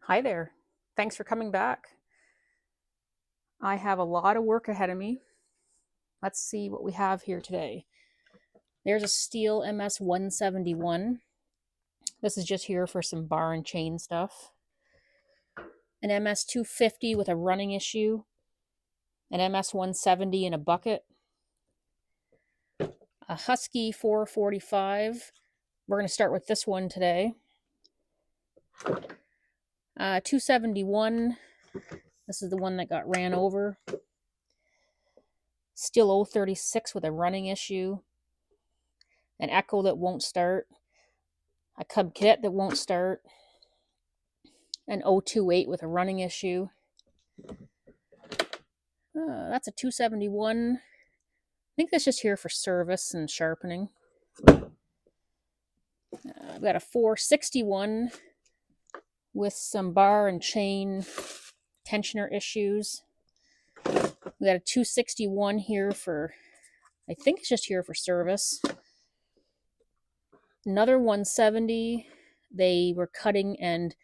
Hi there. Thanks for coming back. I have a lot of work ahead of me. Let's see what we have here today. There's a Steel MS 171. This is just here for some bar and chain stuff. An MS 250 with a running issue. An MS 170 in a bucket. A Husky 445. We're going to start with this one today. 271. This is the one that got ran over. Steel 036 with a running issue. An Echo that won't start. A Cub Cadet that won't start. An 028 with a running issue. That's a 271. I think that's just here for service and sharpening. I've got a 461 with some bar and chain tensioner issues. We got a 261 here for, I think it's just here for service. Another 170. They were cutting and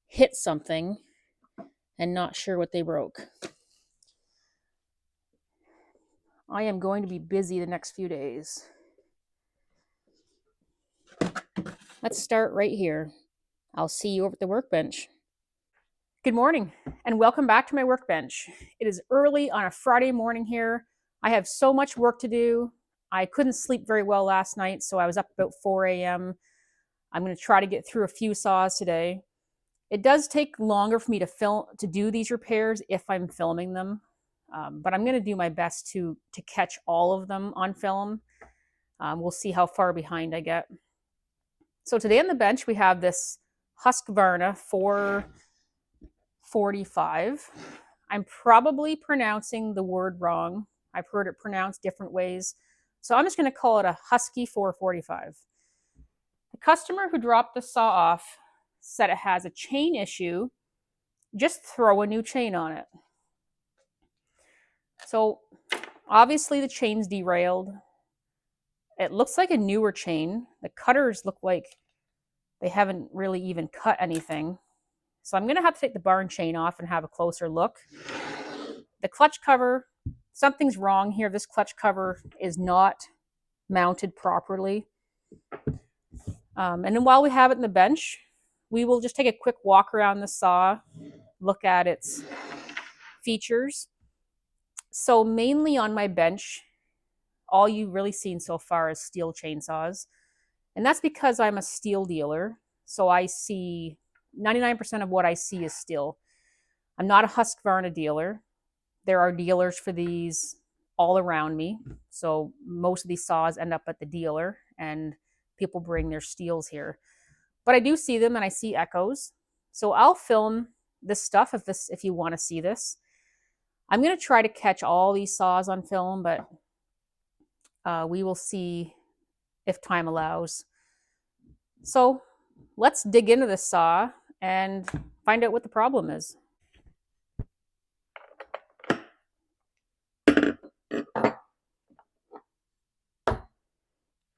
hit something and not sure what they broke. I am going to be busy the next few days. Let's start right here. I'll see you over at the workbench. Good morning and welcome back to my workbench. It is early on a Friday morning here. I have so much work to do. I couldn't sleep very well last night, so I was up about 4 a.m. I'm going to try to get through a few saws today. It does take longer for me to do these repairs if I'm filming them, but I'm going to do my best to catch all of them on film. We'll see how far behind I get. So today on the bench we have this Husqvarna 445. I'm probably pronouncing the word wrong. I've heard it pronounced different ways. So I'm just going to call it a Husky 445. The customer who dropped the saw off said it has a chain issue. Just throw a new chain on it. So obviously the chain's derailed. It looks like a newer chain. The cutters look like they haven't really even cut anything. So I'm going to have to take the bar and chain off and have a closer look. The clutch cover, something's wrong here. This clutch cover is not mounted properly. And then while we have it in the bench, we will just take a quick walk around the saw, look at its features. So mainly on my bench, all you've really seen so far is steel chainsaws. And that's because I'm a steel dealer. So I see 99% of what I see is steel. I'm not a Husqvarna dealer. There are dealers for these all around me. So most of these saws end up at the dealer and people bring their steels here. But I do see them and I see Echoes. So I'll film this stuff if you want to see this. I'm going to try to catch all these saws on film, but we will see if time allows. So let's dig into this saw and find out what the problem is.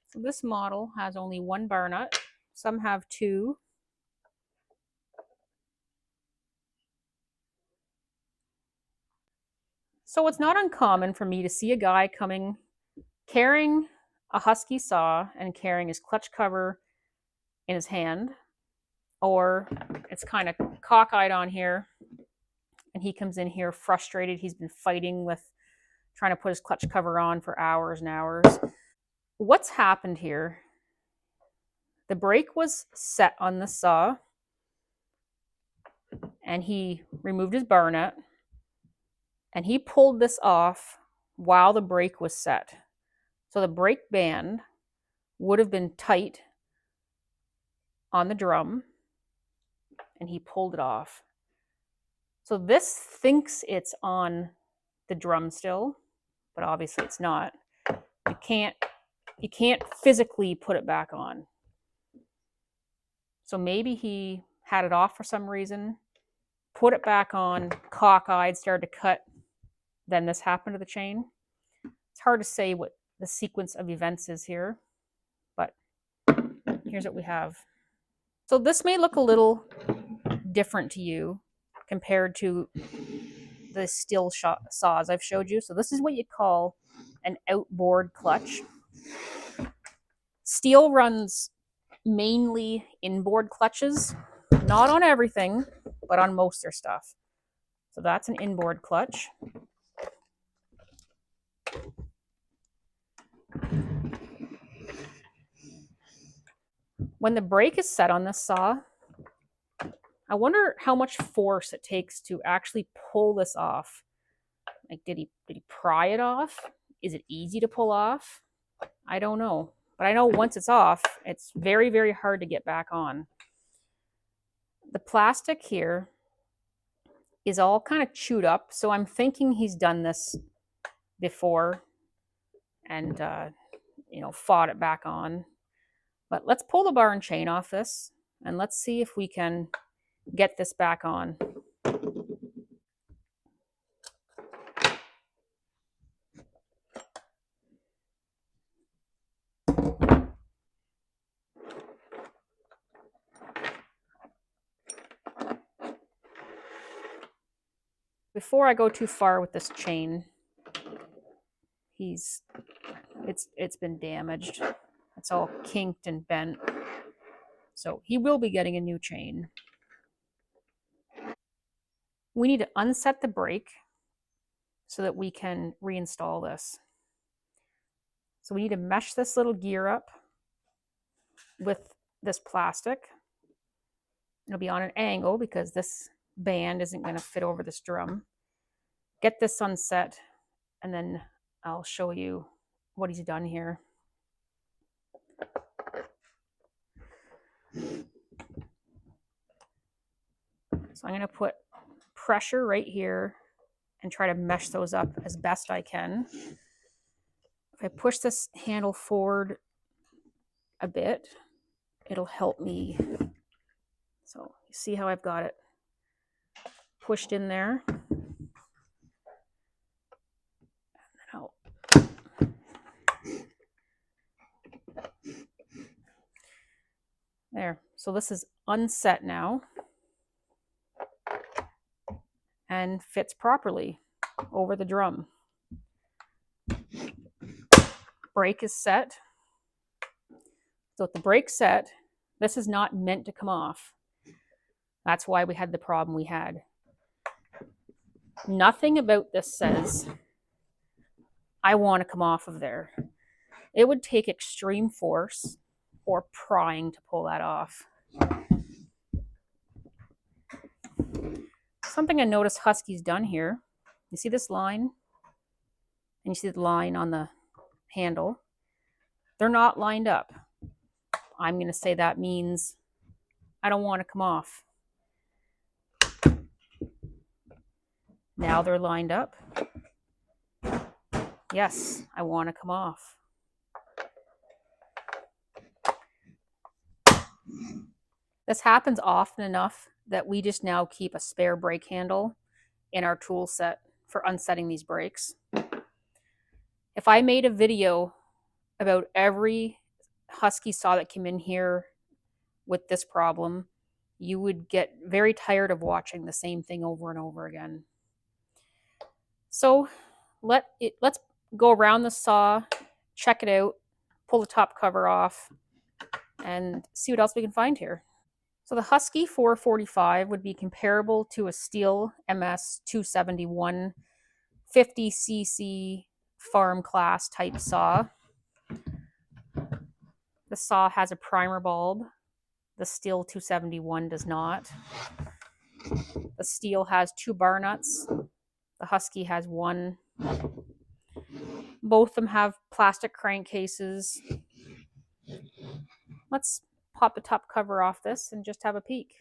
So this model has only one bar nut. Some have two. So it's not uncommon for me to see a guy coming carrying a Husky saw and carrying his clutch cover in his hand, or it's kind of cockeyed on here and he comes in here frustrated. He's been fighting with trying to put his clutch cover on for hours and hours. What's happened here? The brake was set on the saw and he removed his bar nut and he pulled this off while the brake was set. So the brake band would have been tight on the drum and he pulled it off. So this thinks it's on the drum still, but obviously it's not. You can't physically put it back on. So maybe he had it off for some reason, put it back on, cockeyed, started to cut, then this happened to the chain. It's hard to say what the sequence of events is here, but here's what we have. So this may look a little different to you compared to the steel saws I've showed you. So this is what you call an outboard clutch. Steel runs mainly inboard clutches, not on everything, but on most of their stuff. So that's an inboard clutch. When the brake is set on this saw, I wonder how much force it takes to actually pull this off. Like, did he pry it off? Is it easy to pull off? I don't know. But I know once it's off, it's very, very hard to get back on. The plastic here is all kind of chewed up, so I'm thinking he's done this before and fought it back on. But let's pull the bar and chain off this, and let's see if we can get this back on. Before I go too far with this chain, it's been damaged. It's all kinked and bent. So he will be getting a new chain. We need to unset the brake so that we can reinstall this. So we need to mesh this little gear up with this plastic. It'll be on an angle because this band isn't going to fit over this drum. Get this unset, and then I'll show you what he's done here. So I'm going to put pressure right here and try to mesh those up as best I can. If I push this handle forward a bit, it'll help me. So you see how I've got it pushed in there. There. So this is unset now and fits properly over the drum. Brake is set. So with the brake set, this is not meant to come off. That's why we had the problem we had. Nothing about this says, I want to come off of there. It would take extreme force or prying to pull that off. Something I noticed Husky's done here. You see this line? And you see the line on the handle. They're not lined up. I'm going to say that means I don't want to come off. Now they're lined up. Yes, I want to come off. This happens often enough that we just now keep a spare brake handle in our tool set for unsetting these brakes. If I made a video about every Husky saw that came in here with this problem, you would get very tired of watching the same thing over and over again. So let's go around the saw, check it out, pull the top cover off, and see what else we can find here. So the Husky 445 would be comparable to a Steel MS 271 50cc farm class type saw. The saw has a primer bulb. The Steel 271 does not. The Steel has 2 bar nuts. The Husky has 1. Both of them have plastic crankcases. Let's pop the top cover off this and just have a peek.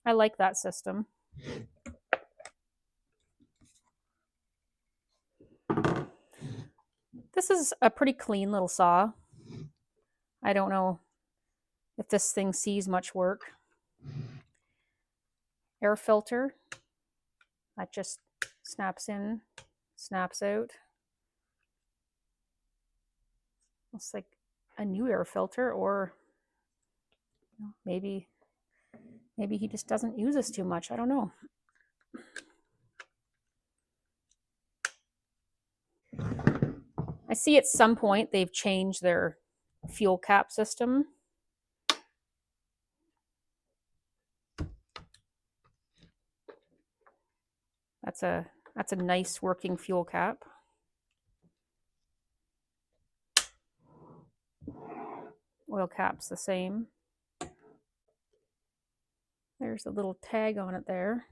I like that system. This is a pretty clean little saw. I don't know if this thing sees much work. Air filter. That just snaps in, snaps out. Looks like a new air filter, or maybe he just doesn't use this too much. I don't know. I see at some point they've changed their fuel cap system. That's a nice working fuel cap. Oil cap's the same. There's a little tag on it there.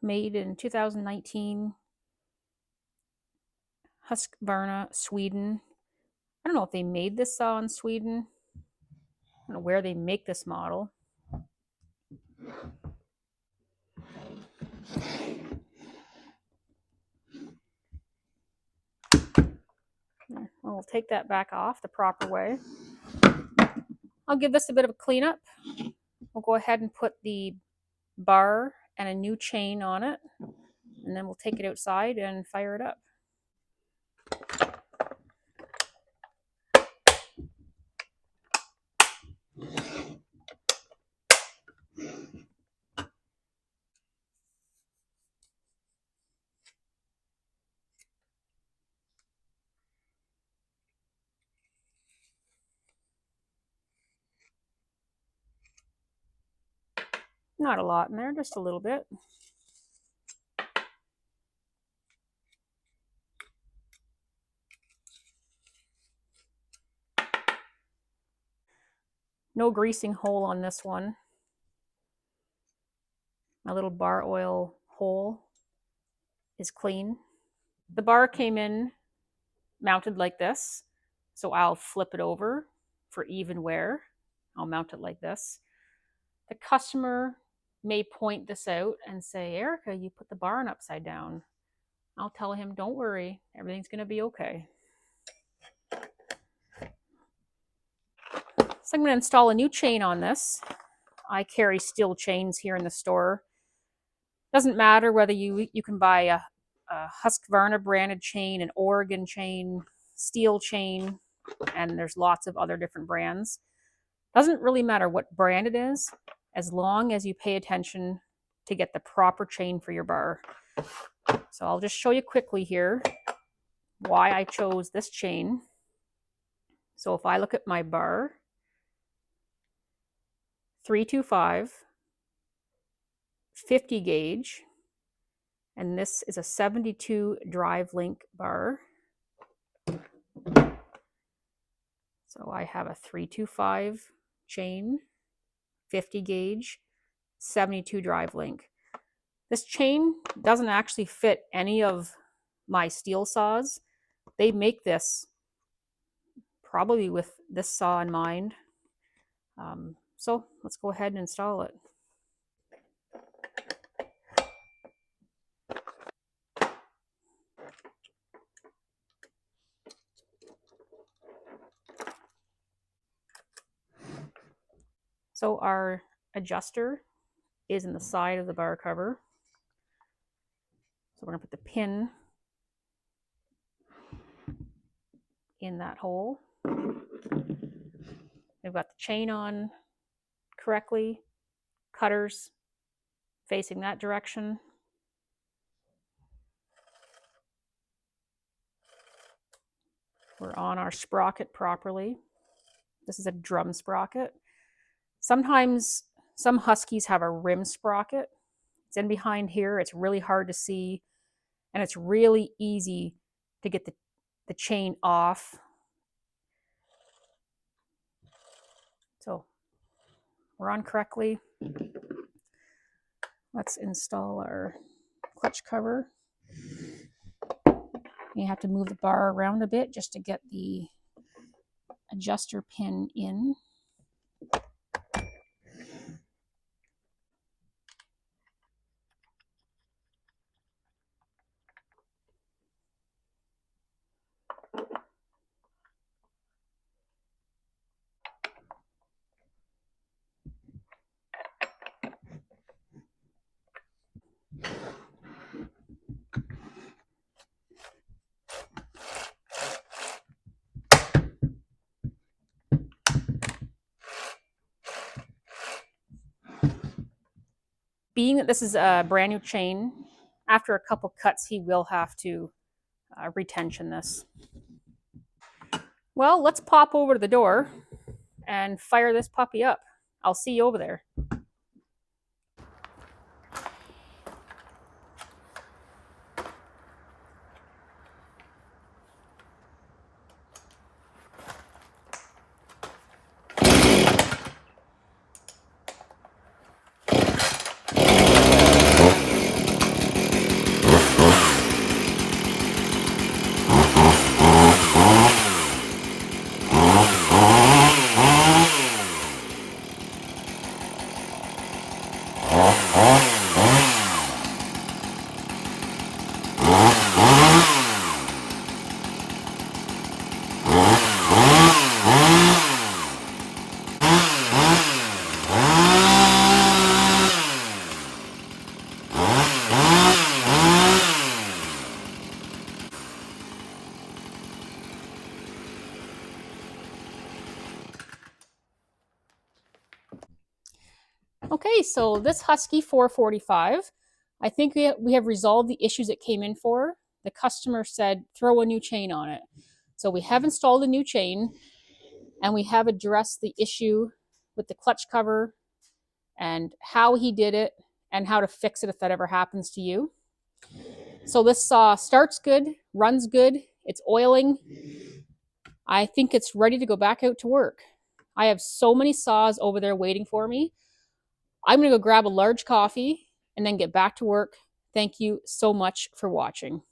Made in 2019. Husqvarna, Sweden. I don't know if they made this saw in Sweden. I don't know where they make this model. We'll take that back off the proper way. I'll give this a bit of a cleanup. We'll go ahead and put the bar and a new chain on it, and then we'll take it outside and fire it up. Not a lot in there, just a little bit. No greasing hole on this one. My little bar oil hole is clean. The bar came in mounted like this, so I'll flip it over for even wear. I'll mount it like this. The customer may point this out and say, Erica, you put the barn upside down. I'll tell him, don't worry, everything's going to be okay. So I'm going to install a new chain on this. I carry steel chains here in the store. Doesn't matter whether you can buy a Husqvarna branded chain, an Oregon chain, steel chain, and there's lots of other different brands. Doesn't really matter what brand it is, as long as you pay attention to get the proper chain for your bar. So I'll just show you quickly here why I chose this chain. So if I look at my bar, 325, 50 gauge, and this is a 72 drive link bar. So I have a 325 chain, 50 gauge, 72 drive link. This chain doesn't actually fit any of my steel saws. They make this probably with this saw in mind. So let's go ahead and install it. So our adjuster is in the side of the bar cover. So we're going to put the pin in that hole. We've got the chain on correctly, cutters facing that direction. We're on our sprocket properly. This is a drum sprocket. Sometimes some Huskies have a rim sprocket. It's in behind here. It's really hard to see, and it's really easy to get the chain off. So we're on correctly. Let's install our clutch cover. You have to move the bar around a bit just to get the adjuster pin in. being that this is a brand new chain, after a couple cuts, he will have to retension this. Well, let's pop over to the door and fire this puppy up. I'll see you over there. Okay, so this Husky 445, I think we have resolved the issues it came in for. The customer said throw a new chain on it. So we have installed a new chain, and we have addressed the issue with the clutch cover and how he did it and how to fix it if that ever happens to you. So this saw starts good, runs good, it's oiling. I think it's ready to go back out to work. I have so many saws over there waiting for me. I'm going to go grab a large coffee and then get back to work. Thank you so much for watching.